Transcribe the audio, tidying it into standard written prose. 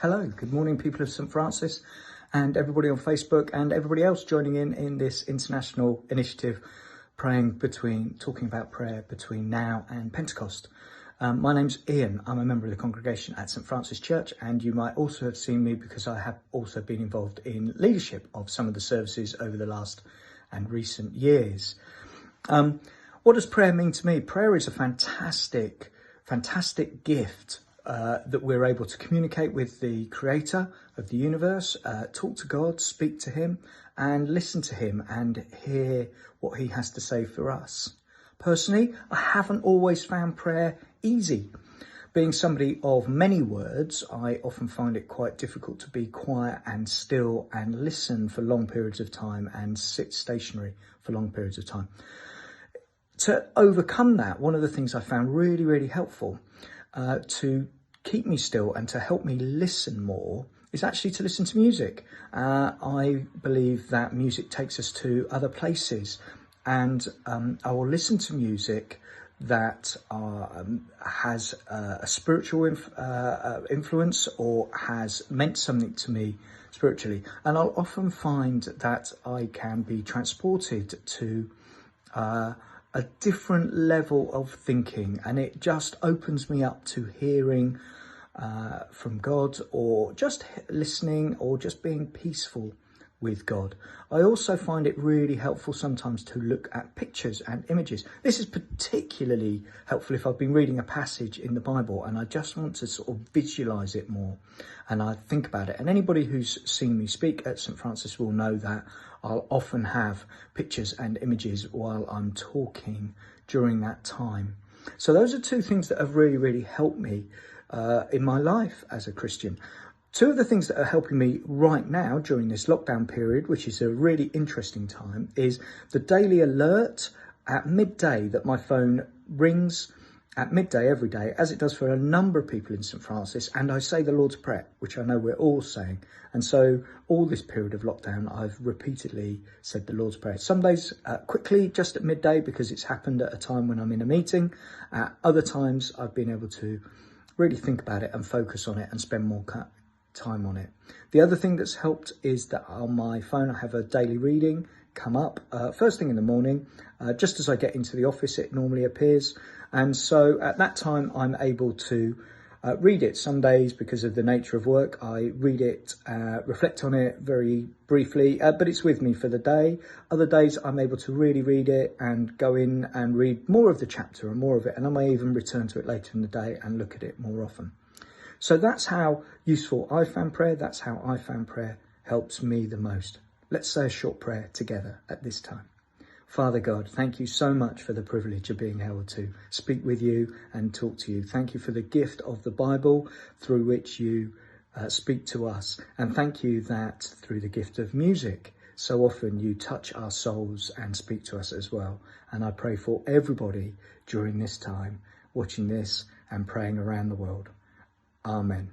Hello, good morning, people of St Francis, and everybody on Facebook and everybody else joining in this international initiative, talking about prayer between now and Pentecost. My name's Ian. I'm a member of the congregation at St Francis Church, and you might also have seen me because I have also been involved in leadership of some of the services over the last and recent years. What does prayer mean to me? Prayer is a fantastic gift that we're able to communicate with the creator of the universe, talk to God, speak to him and listen to him and hear what he has to say for us. Personally, I haven't always found prayer easy. Being somebody of many words, I often find it quite difficult to be quiet and still and listen for long periods of time and sit stationary for long periods of time. To overcome that, one of the things I found really helpful to keep me still and to help me listen more is actually to listen to music. I believe that music takes us to other places, and I will listen to music that has a spiritual influence or has meant something to me spiritually. And I'll often find that I can be transported to a different level of thinking, and it just opens me up to hearing from God, or just listening, or just being peaceful with God. I also find it really helpful sometimes to look at pictures and images. This is particularly helpful if I've been reading a passage in the Bible and I just want to sort of visualize it more and I think about it. And anybody who's seen me speak at St Francis will know that I'll often have pictures and images while I'm talking during that time. So those are two things that have really helped me in my life as a Christian. Two of the things that are helping me right now during this lockdown period, which is a really interesting time, is the daily alert at midday that my phone rings at midday every day, as it does for a number of people in St Francis, and I say the Lord's Prayer, which I know we're all saying. And so all this period of lockdown, I've repeatedly said the Lord's Prayer. Some days quickly, just at midday, because it's happened at a time when I'm in a meeting. Other times I've been able to really think about it and focus on it and spend more time on it. The other thing that's helped is that on my phone I have a daily reading come up first thing in the morning. Just as I get into the office it normally appears, and so at that time I'm able to read it. Some days, because of the nature of work, I read it, reflect on it very briefly, but it's with me for the day. Other days I'm able to really read it and go in and read more of the chapter and more of it, and I may even return to it later in the day and look at it more often. So that's how useful I found prayer. That's how I found prayer helps me the most. Let's say a short prayer together at this time. Father God, thank you so much for the privilege of being able to speak with you and talk to you. Thank you for the gift of the Bible through which you speak to us. And thank you that through the gift of music, so often you touch our souls and speak to us as well. And I pray for everybody during this time, watching this and praying around the world. Amen.